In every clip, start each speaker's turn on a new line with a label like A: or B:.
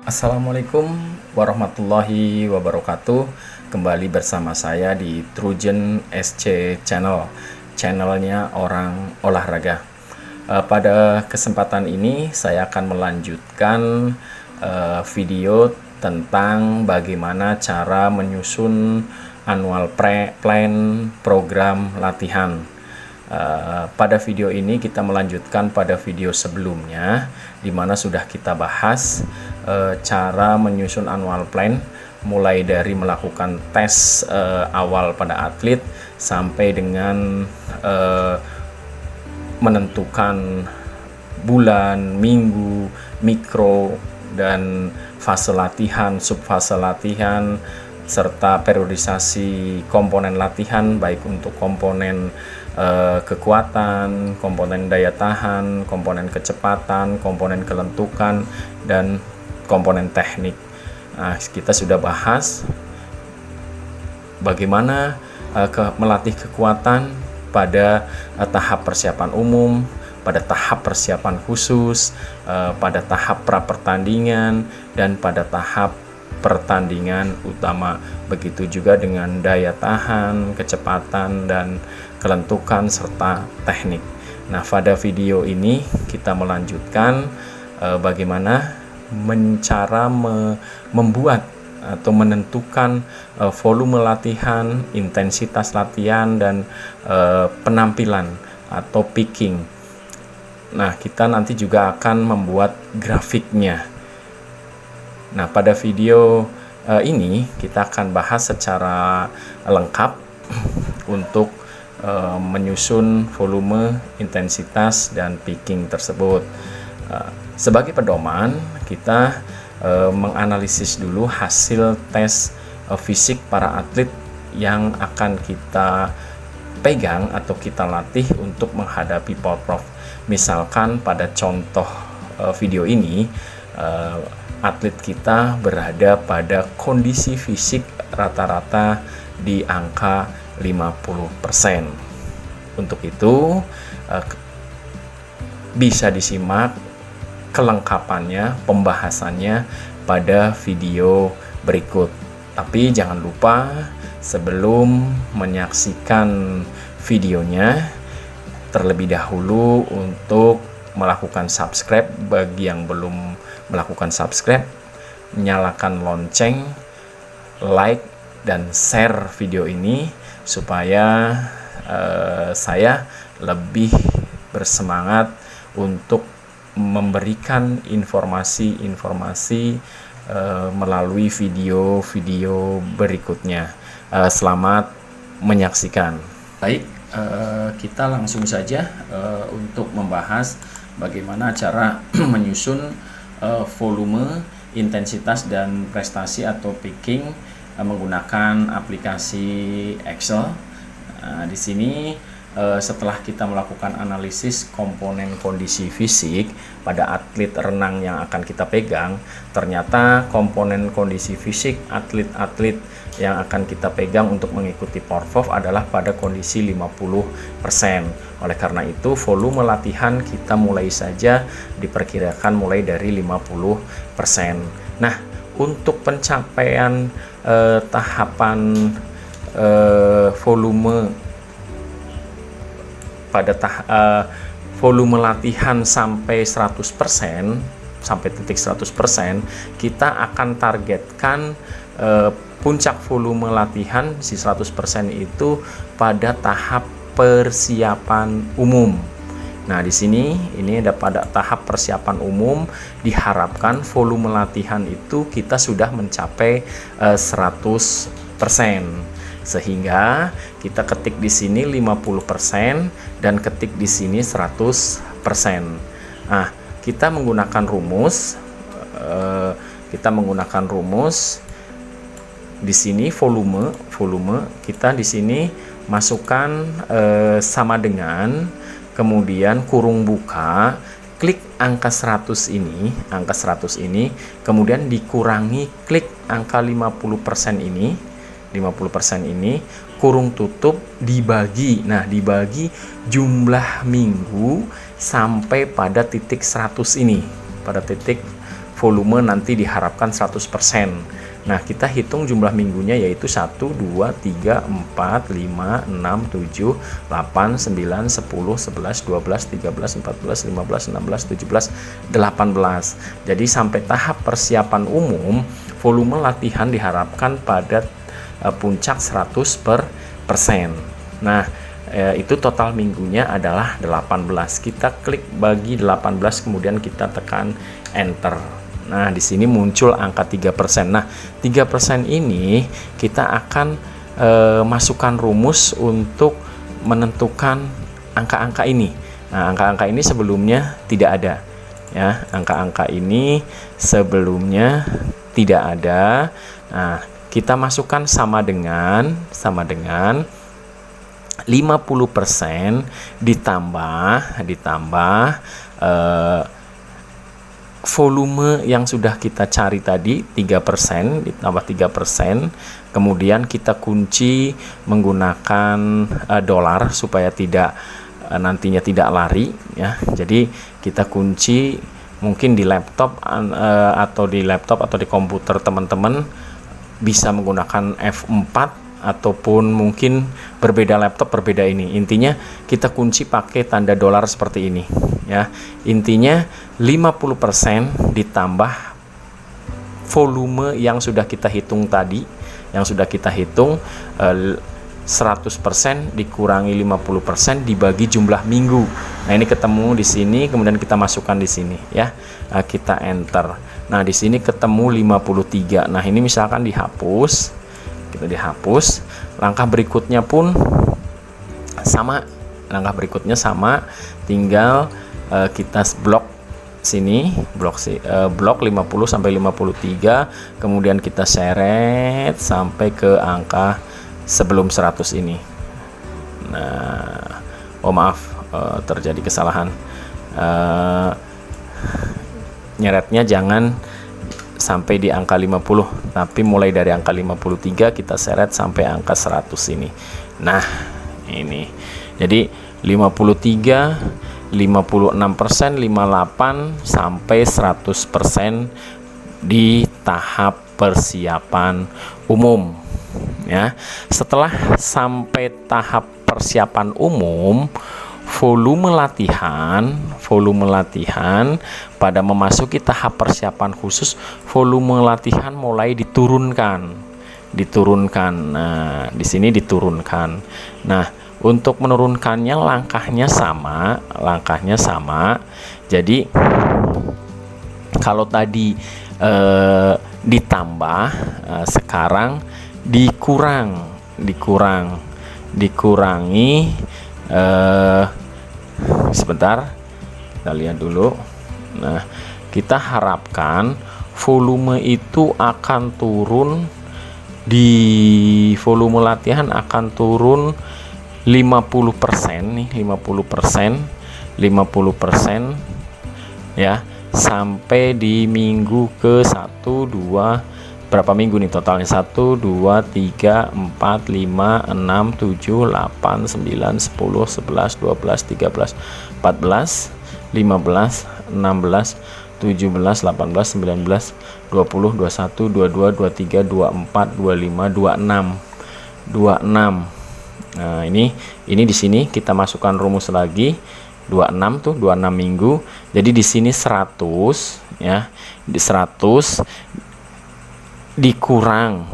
A: Assalamualaikum warahmatullahi wabarakatuh. Kembali bersama saya di Trujen SC Channel, channelnya orang olahraga. Pada kesempatan ini saya akan melanjutkan video tentang bagaimana cara menyusun annual plan program latihan. Pada video ini kita melanjutkan pada video sebelumnya, di mana sudah kita bahas cara menyusun annual plan, mulai dari melakukan tes awal pada atlet sampai dengan menentukan bulan, minggu, mikro, dan fase latihan, subfase latihan, serta periodisasi komponen latihan, baik untuk komponen kekuatan, komponen daya tahan, komponen kecepatan, komponen kelentukan, dan komponen teknik. Nah, kita sudah bahas bagaimana melatih kekuatan pada tahap persiapan umum, pada tahap persiapan khusus, pada tahap pra-pertandingan, dan pada tahap pertandingan utama. Begitu juga dengan daya tahan, kecepatan, dan kelentukan serta teknik. Nah, pada video ini kita melanjutkan bagaimana membuat atau menentukan volume latihan, intensitas latihan, dan penampilan atau picking. Nah, kita nanti juga akan membuat grafiknya. Nah, pada video ini kita akan bahas secara lengkap untuk menyusun volume, intensitas, dan picking tersebut. Sebagai pedoman, kita menganalisis dulu hasil tes fisik para atlet yang akan kita pegang atau kita latih untuk menghadapi Power Prof. Misalkan pada contoh video ini, atlet kita berada pada kondisi fisik rata-rata di angka 50%. Untuk itu bisa disimak kelengkapannya, pembahasannya pada video berikut. Tapi jangan lupa sebelum menyaksikan videonya, terlebih dahulu untuk melakukan subscribe. Bagi yang belum melakukan subscribe, nyalakan lonceng, like, dan share video ini supaya saya lebih bersemangat untuk memberikan informasi-informasi melalui video-video berikutnya. Selamat menyaksikan. Baik, kita langsung saja untuk membahas bagaimana cara menyusun volume, intensitas, dan prestasi atau picking menggunakan aplikasi Excel. Di sini setelah kita melakukan analisis komponen kondisi fisik pada atlet renang yang akan kita pegang, ternyata komponen kondisi fisik atlet-atlet yang akan kita pegang untuk mengikuti Power Prof adalah pada kondisi 50%. Oleh karena itu, volume latihan kita mulai saja diperkirakan mulai dari 50%. Nah, untuk pencapaian tahapan volume pada volume latihan sampai 100%, sampai titik 100%, kita akan targetkan puncak volume latihan si 100% itu pada tahap persiapan umum. Nah, di sini ini ada pada tahap persiapan umum, diharapkan volume latihan itu kita sudah mencapai 100%. Sehingga kita ketik di sini 50% dan ketik di sini 100%. Nah, kita menggunakan rumus di sini volume kita di sini masukkan sama dengan, kemudian kurung buka, klik angka 100 ini, kemudian dikurangi klik angka 50% ini, kurung tutup, dibagi. Nah, dibagi jumlah minggu sampai pada titik 100 ini, pada titik volume nanti diharapkan 100%. Nah, kita hitung jumlah minggunya yaitu 1, 2, 3, 4, 5, 6, 7, 8, 9, 10, 11, 12, 13, 14, 15, 16, 17, 18. Jadi sampai tahap persiapan umum, volume latihan diharapkan pada puncak 100%. Nah, itu total minggunya adalah 18. Kita klik bagi 18, kemudian kita tekan enter. Nah, di sini muncul angka 3%. Nah, 3% ini kita akan masukkan rumus untuk menentukan angka-angka ini. Nah, angka-angka ini sebelumnya tidak ada. Ya, angka-angka ini sebelumnya tidak ada. Nah, kita masukkan sama dengan 50% ditambah volume yang sudah kita cari tadi 3%, ditambah 3%, kemudian kita kunci menggunakan dolar supaya tidak nantinya tidak lari ya. Jadi kita kunci mungkin di laptop atau di komputer teman-teman bisa menggunakan F4 ataupun mungkin berbeda laptop berbeda ini. Intinya kita kunci pakai tanda dolar seperti ini ya. Intinya 50% ditambah volume yang sudah kita hitung tadi, yang sudah kita hitung 100% dikurangi 50% dibagi jumlah minggu. Nah, ini ketemu di sini, kemudian kita masukkan di sini ya. Kita enter. Nah, di sini ketemu 53. Nah, ini misalkan dihapus. Kita dihapus. Langkah berikutnya pun sama. Tinggal kita blok sini, blok 50 sampai 53, kemudian kita seret sampai ke angka sebelum 100 ini. Nah, terjadi kesalahan. Nyeretnya jangan sampai di angka 50, tapi mulai dari angka 53 kita seret sampai angka 100 ini. Nah, ini. Jadi 53, 56%, 58 sampai 100% di tahap persiapan umum ya. Setelah sampai tahap persiapan umum, volume latihan pada memasuki tahap persiapan khusus, volume latihan mulai diturunkan. Nah, di sini diturunkan. Nah, untuk menurunkannya langkahnya sama. Jadi kalau tadi ditambah, sekarang dikurangi. Sebentar, kita lihat dulu. Nah, kita harapkan volume itu akan turun, di volume latihan akan turun 50% nih, 50% ya, sampai di minggu ke 1, 2, berapa minggu nih totalnya? 1, 2, 3, 4, 5, 6, 7, 8, 9, 10, 11, 12, 13, 14, 15, 16, 17, 18, 19, 20, 21, 22, 23, 24, 25, 26. Nah, ini di sini kita masukkan rumus lagi 26 minggu. Jadi di sini 100 ya. Di 100 dikurang.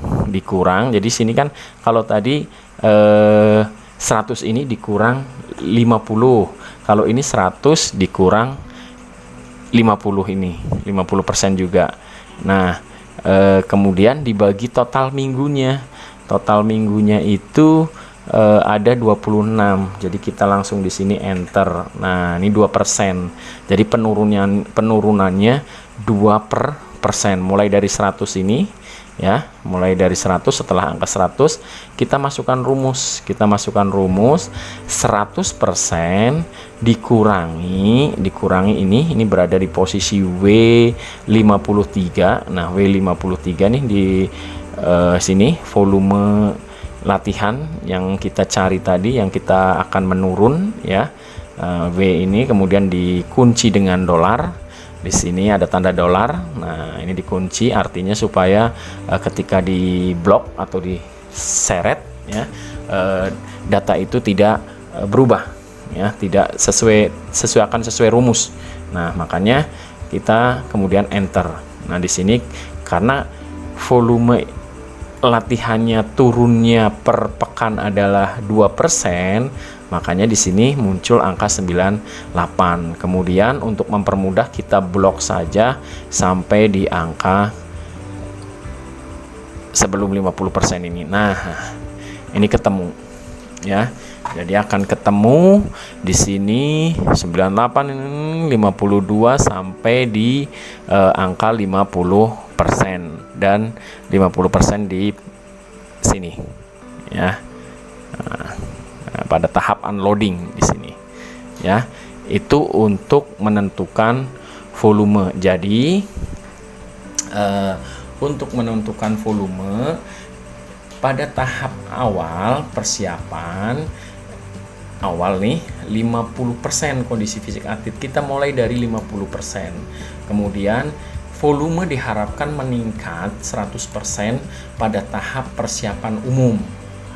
A: Jadi sini kan kalau tadi 100 ini dikurang 50. Kalau ini 100 dikurang 50 ini, 50% juga. Nah, kemudian dibagi total minggunya. Total minggunya itu ada 26. Jadi kita langsung di sini enter. Nah, ini 2%. Jadi penurunannya 2%. Mulai dari 100 ini ya, mulai dari 100. Setelah angka 100 kita masukkan rumus 100% dikurangi ini berada di posisi W53. Nah, W53 nih di sini volume latihan yang kita cari tadi, yang kita akan menurun ya. W ini kemudian dikunci dengan dolar. Di sini ada tanda dolar. Nah, ini dikunci artinya supaya ketika di blok atau diseret ya, data itu tidak berubah ya, tidak sesuai rumus. Nah, makanya kita kemudian enter. Nah, di sini karena volume latihannya turunnya per pekan adalah 2%, makanya di sini muncul angka 98. Kemudian untuk mempermudah kita blok saja sampai di angka sebelum 50% ini. Nah, ini ketemu ya. Jadi akan ketemu di sini 98, 52 sampai di angka 50% dan 50% di sini ya. Nah, pada tahap unloading di sini ya. Itu untuk menentukan volume. Jadi untuk menentukan volume pada tahap awal persiapan awal nih 50% kondisi fisik atlet kita mulai dari 50%. Kemudian volume diharapkan meningkat 100% pada tahap persiapan umum.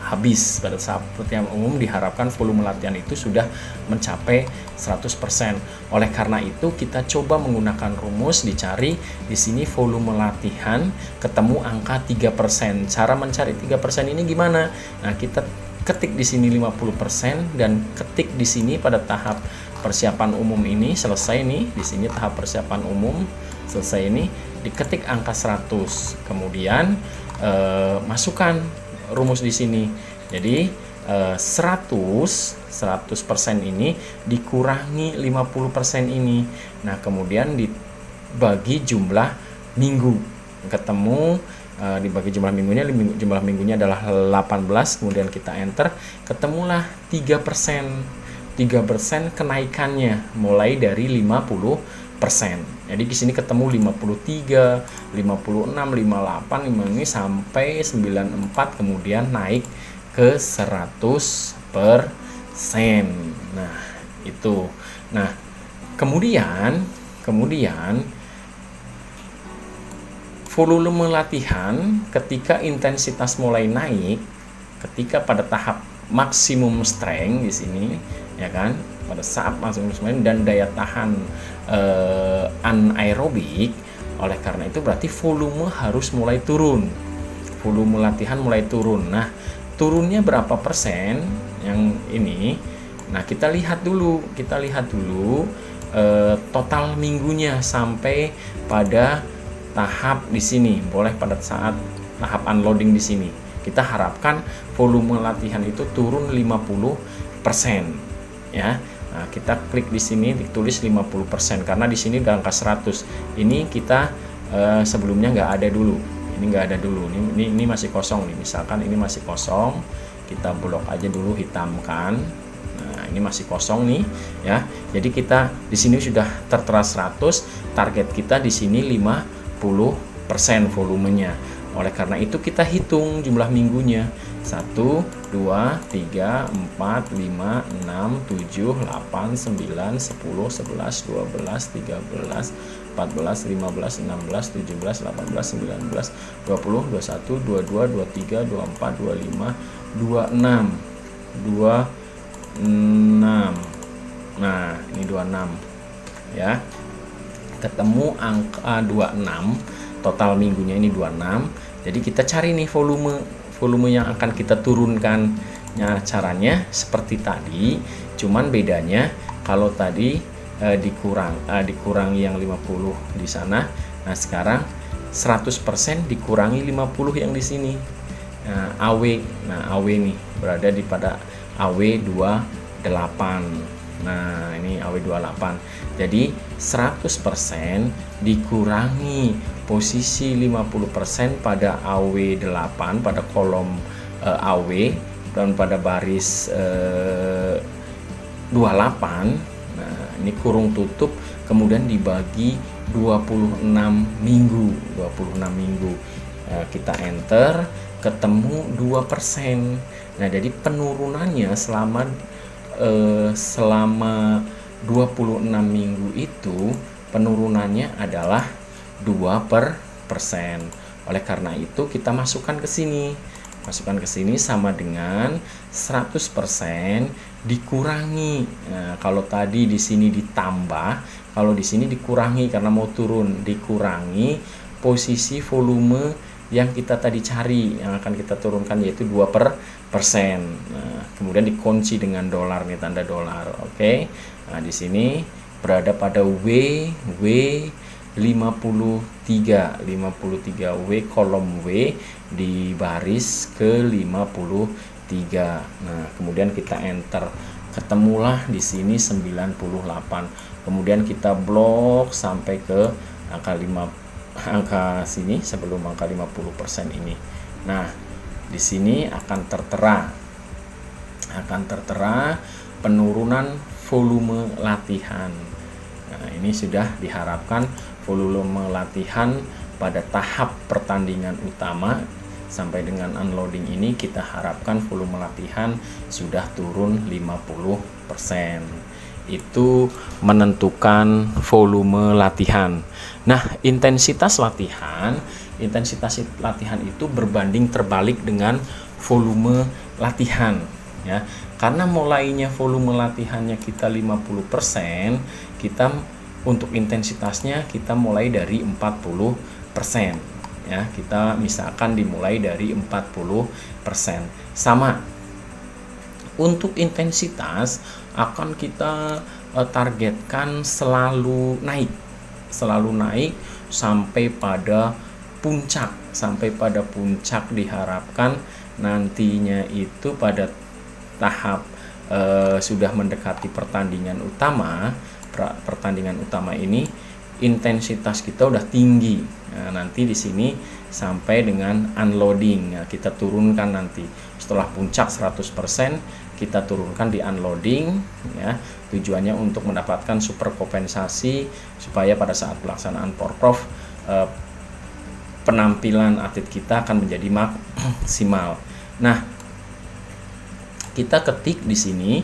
A: Habis pada saat persiapan umum diharapkan volume latihan itu sudah mencapai 100%. Oleh karena itu kita coba menggunakan rumus dicari di sini volume latihan ketemu angka 3%. Cara mencari 3% ini gimana? Nah, kita ketik di sini 50% dan ketik di sini pada tahap persiapan umum ini selesai nih. Di sini tahap persiapan umum selesai ini, diketik angka 100. Kemudian masukkan rumus di sini. Jadi 100% ini dikurangi 50% ini. Nah, kemudian dibagi jumlah minggu. Ketemu dibagi jumlah minggunya, jumlah minggunya adalah 18, kemudian kita enter, ketemulah 3%. 3% kenaikannya mulai dari 50%. Jadi di sini ketemu 53, 56, 58, 5 ini sampai 94, kemudian naik ke 100%. Nah, itu. Nah, kemudian volume latihan ketika intensitas mulai naik, ketika pada tahap maksimum strength di sini, ya kan, pada saat maksimum strength dan daya tahan anaerobik. Oleh karena itu berarti volume harus mulai turun, volume latihan mulai turun. Nah, turunnya berapa persen yang ini? Nah, kita lihat dulu total minggunya sampai pada tahap di sini, boleh pada saat tahap unloading di sini. Kita harapkan volume latihan itu turun 50% ya. Nah, kita klik di sini ditulis 50% karena di sini udah angka 100. Ini kita sebelumnya nggak ada dulu. Ini nggak ada dulu. Ini masih kosong nih. Misalkan ini masih kosong, kita blok aja dulu, hitamkan. Nah, ini masih kosong nih ya. Jadi kita di sini sudah tertera 100, target kita di sini 50% volumenya. Oleh karena itu kita hitung jumlah minggunya. 1, 2, 3, 4, 5, 6, 7, 8, 9, 10, 11, 12, 13, 14, 15, 16, 17, 18, 19, 20, 21, 22, 23, 24, 25, 26, 26. Nah, ini 26 ya. Ketemu angka 26, total minggunya ini 26. Jadi kita cari nih volume yang akan kita turunkan. Nah, caranya seperti tadi, cuman bedanya kalau tadi dikurangi yang 50 di sana. Nah, sekarang 100% dikurangi 50 yang di sini. Nah, AW nih berada di pada AW 28. Nah, ini AW 28. Jadi 100% dikurangi posisi 50% pada AW 8 pada kolom AW dan pada baris 28. Nah, ini kurung tutup kemudian dibagi 26 minggu. Kita enter, ketemu 2%. Nah, jadi penurunannya selama 26 minggu itu penurunannya adalah 2%. Oleh karena itu kita masukkan ke sini. Masukkan ke sini sama dengan 100% dikurangi. Nah, kalau tadi di sini ditambah, kalau di sini dikurangi karena mau turun, dikurangi posisi volume yang kita tadi cari, yang akan kita turunkan yaitu 2%. Nah, kemudian dikunci dengan dolar nih, tanda dolar. Oke. Nah, di sini berada pada W 53 W, kolom W di baris ke 53. Nah, kemudian kita enter, ketemulah di sini 98. Kemudian kita blok sampai ke angka sini sebelum angka 50% ini. Nah, di sini akan tertera penurunan volume latihan. Nah, ini sudah diharapkan volume latihan pada tahap pertandingan utama sampai dengan unloading ini kita harapkan volume latihan sudah turun 50%. Itu menentukan volume latihan. Nah, intensitas latihan itu berbanding terbalik dengan volume latihan, ya. Karena mulainya volume latihannya kita 50%, kita untuk intensitasnya kita mulai dari 40%, ya. Kita misalkan dimulai dari 40%. Sama. Untuk intensitas akan kita targetkan selalu naik sampai pada puncak. Diharapkan nantinya itu pada tahap sudah mendekati pertandingan utama ini intensitas kita udah tinggi. Nah, nanti di sini sampai dengan unloading. Nah, kita turunkan nanti setelah puncak 100%, kita turunkan di unloading, ya. Tujuannya untuk mendapatkan super kompensasi supaya pada saat pelaksanaan Porprov penampilan atlet kita akan menjadi maksimal. Nah, kita ketik di sini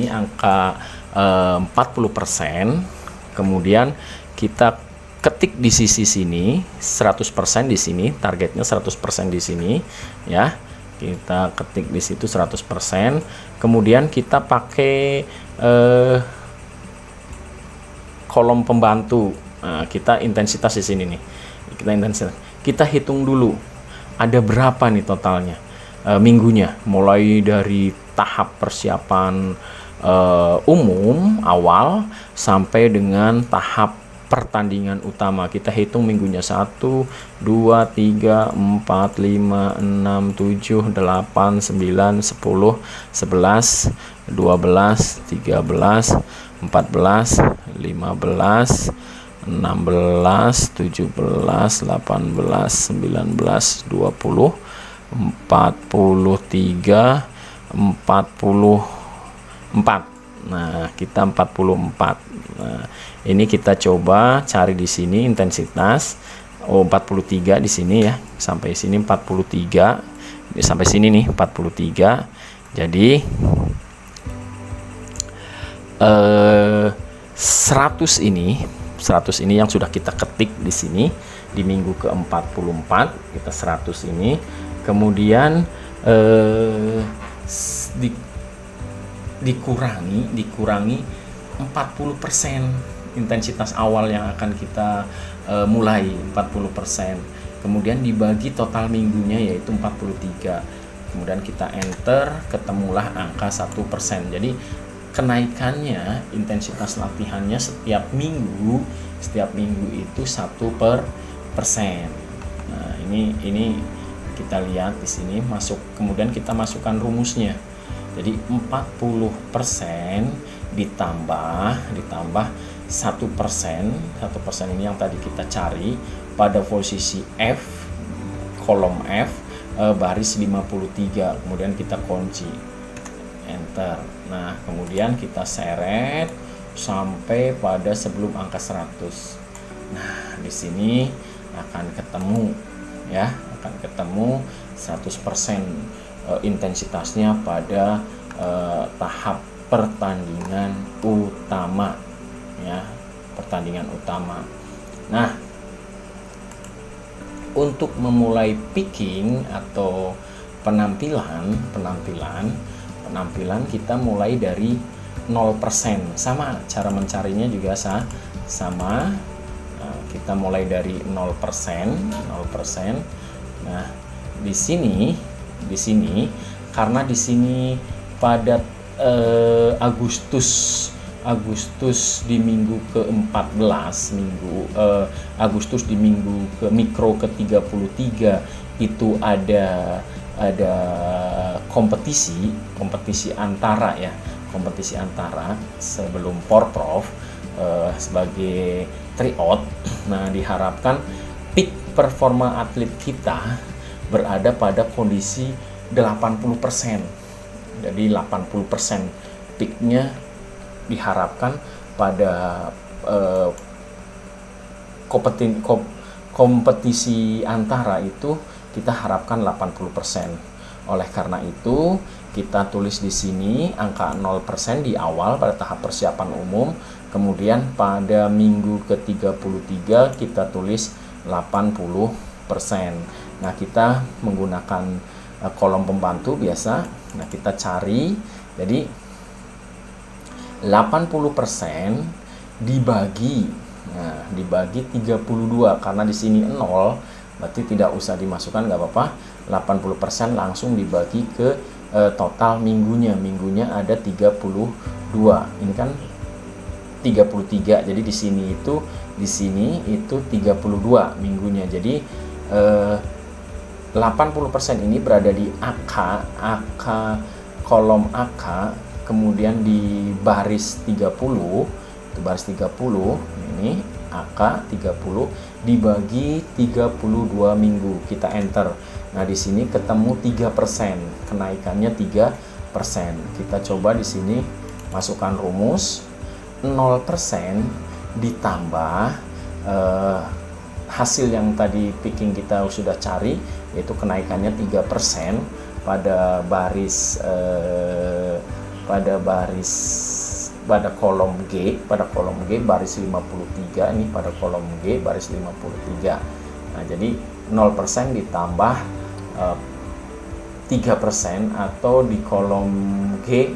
A: angka 40%, kemudian kita ketik di sisi sini 100% di sini, targetnya 100% di sini, ya. Kita ketik di situ 100%, kemudian kita pakai kolom pembantu. Nah, kita intensitas di sini nih. Kita hitung dulu ada berapa nih totalnya minggunya, mulai dari tahap persiapan umum awal sampai dengan tahap pertandingan utama. Kita hitung minggunya 1, 2, 3, 4, 5, 6, 7, 8, 9, 10, 11, 12, 13, 14, 15, 16, 17, 18, 19, 20, 43, 44. Nah, kita 44. Nah, ini kita coba cari di sini intensitas. 43 di sini ya. Sampai sini 43. Sampai sini nih 43. Jadi 100 ini yang sudah kita ketik di sini di minggu ke-44, kita 100 ini. Kemudian dikurangi 40% intensitas awal yang akan kita mulai 40%. Kemudian dibagi total minggunya yaitu 43. Kemudian kita enter, ketemulah angka 1%. Jadi kenaikannya intensitas latihannya setiap minggu itu 1%. Nah, ini kita lihat di sini kemudian kita masukkan rumusnya. Jadi 40% ditambah 1% ini yang tadi kita cari pada posisi F, kolom F, baris 53. Kemudian kita kunci, enter. Nah, kemudian kita seret sampai pada sebelum angka 100. Nah, di sini akan ketemu 100% intensitasnya pada tahap pertandingan utama, ya. pertandingan utama. Nah, untuk memulai picking atau penampilan kita mulai dari 0%. Sama, cara mencarinya juga sama. Nah, kita mulai dari 0%. Nah, di sini karena di sini pada Agustus di minggu ke-14, Agustus di minggu mikro ke-33 itu ada kompetisi antara sebelum Porprov sebagai tryout. Nah, diharapkan peak performa atlet kita berada pada kondisi 80%. Jadi 80% peaknya diharapkan pada kompetisi antara itu kita harapkan 80%. Oleh karena itu, kita tulis di sini angka 0% di awal pada tahap persiapan umum, kemudian pada minggu ke-33 kita tulis 80%. Nah, kita menggunakan kolom pembantu biasa. Nah, kita cari, jadi 80% dibagi 32, karena di sini 0 berarti tidak usah dimasukkan, nggak apa-apa. 80% langsung dibagi ke total minggunya ada 32. Ini kan 33, jadi di sini itu 32 minggunya. Jadi 80% ini berada di kolom AK, kemudian di baris 30, itu baris 30 ini AK 30 dibagi 32 minggu, kita enter. Nah, di sini ketemu 3%, kenaikannya 3%. Kita coba di sini masukkan rumus 0% ditambah hasil yang tadi picking kita sudah cari, yaitu kenaikannya 3% pada kolom G baris 53, ini pada kolom G baris 53. Nah, jadi 0% ditambah 3% atau di kolom G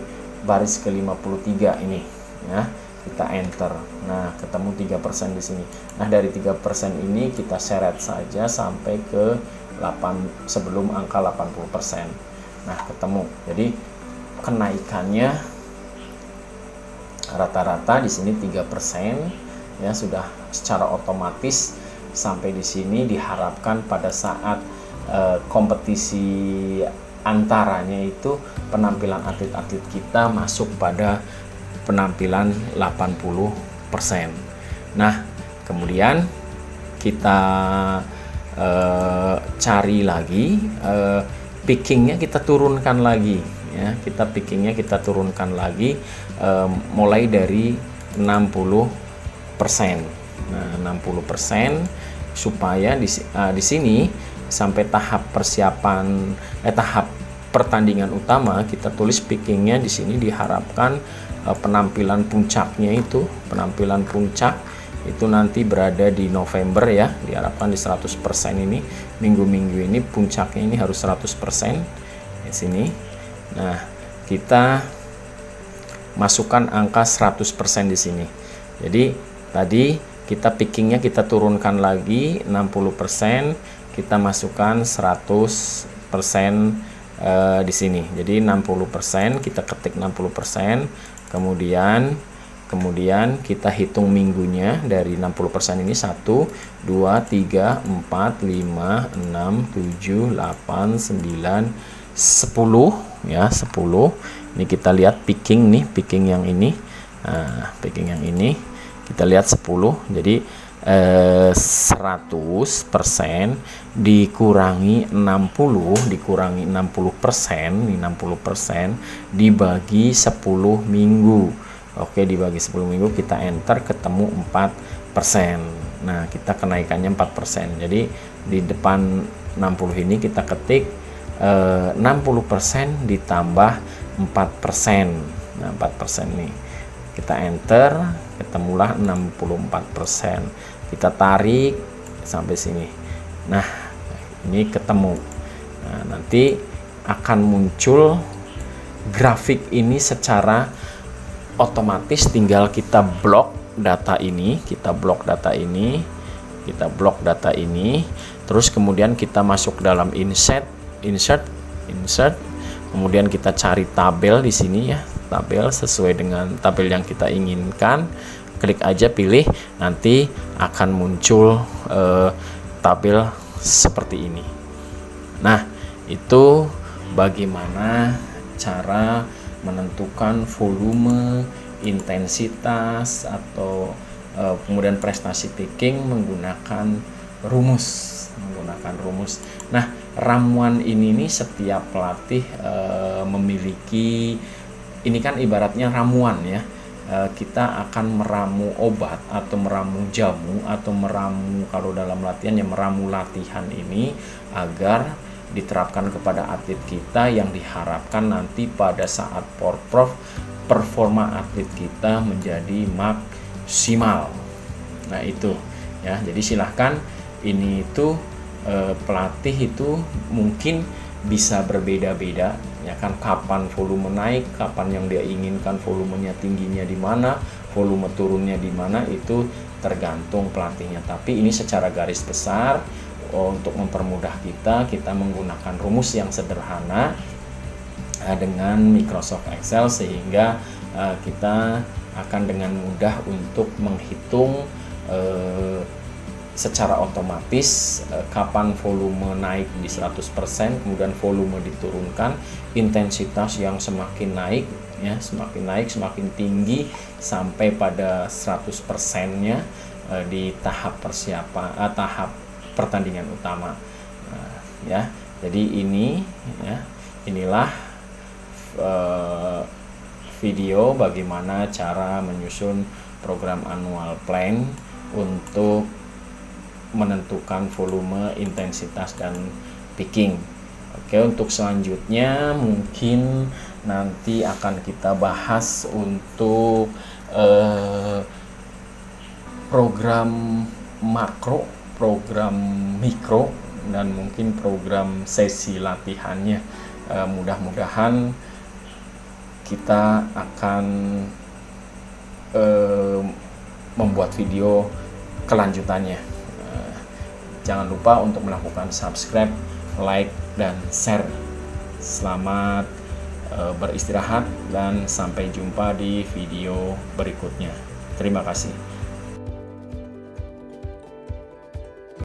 A: baris ke 53 ini ya, kita enter. Nah, ketemu 3% di sini. Nah, dari 3% ini kita seret saja sampai ke 8 sebelum angka 80%. Nah, ketemu. Jadi kenaikannya rata-rata di sini 3% ya, sudah secara otomatis sampai di sini. Diharapkan pada saat kompetisi antaranya itu penampilan atlet-atlet kita masuk pada penampilan 80%. Nah, kemudian kita cari lagi pickingnya, kita turunkan lagi ya, kita turunkan lagi mulai dari 60%. Nah, 60% supaya di sini sampai tahap persiapan tahap pertandingan utama, kita tulis pickingnya di sini diharapkan penampilan puncak itu nanti berada di November ya, diharapkan di 100% ini, minggu-minggu ini puncaknya ini harus 100% di sini. Nah, kita masukkan angka 100% di sini. Jadi tadi kita pickingnya kita turunkan lagi 60%, kita masukkan 100% di sini. Jadi 60%, kita ketik 60%, kemudian kita hitung minggunya dari 60% ini 1, 2, 3, 4, 5, 6, 7, 8, 9, 10 ya, 10. Ini kita lihat picking yang ini. Nah, picking yang ini kita lihat 10. Jadi 100% dikurangi 60 dibagi 10 minggu. Oke, dibagi 10 minggu kita enter, ketemu 4%. Nah, kita kenaikannya 4%. Jadi di depan 60 ini kita ketik 60% ditambah 4%. Nah, 4% nih. Kita enter, ketemulah 64%. Kita tarik sampai sini. Nah, ini ketemu. Nah, nanti akan muncul grafik ini secara otomatis, tinggal kita blok data ini, terus kemudian kita masuk dalam insert, kemudian kita cari tabel di sini ya, tabel sesuai dengan tabel yang kita inginkan, klik aja pilih, nanti akan muncul tabel seperti ini. Nah, itu bagaimana cara menentukan volume, intensitas, atau kemudian prestasi picking menggunakan rumus. Nah, ramuan ini nih setiap pelatih memiliki, ini kan ibaratnya ramuan ya. Kita akan meramu obat atau meramu jamu atau meramu, kalau dalam latihan ya meramu latihan ini agar diterapkan kepada atlet kita yang diharapkan nanti pada saat porprov performa atlet kita menjadi maksimal. Nah itu ya, jadi silahkan, ini itu pelatih itu mungkin bisa berbeda-beda ya kan, kapan volume naik, kapan yang dia inginkan volumenya tingginya di mana, volume turunnya di mana, itu tergantung pelatihnya. Tapi ini secara garis besar untuk mempermudah kita menggunakan rumus yang sederhana dengan Microsoft Excel, sehingga kita akan dengan mudah untuk menghitung secara otomatis kapan volume naik di 100%, kemudian volume diturunkan, intensitas yang semakin naik ya, semakin tinggi sampai pada 100%-nya di tahap persiapan, tahap pertandingan utama. Ya, jadi inilah video bagaimana cara menyusun program annual plan untuk menentukan volume, intensitas, dan picking. Oke, untuk selanjutnya mungkin nanti akan kita bahas untuk program makro, program mikro, dan mungkin program sesi latihannya. Mudah-mudahan kita akan membuat video kelanjutannya. Jangan lupa untuk melakukan subscribe, like, dan share. Selamat beristirahat dan sampai jumpa di video berikutnya. Terima kasih.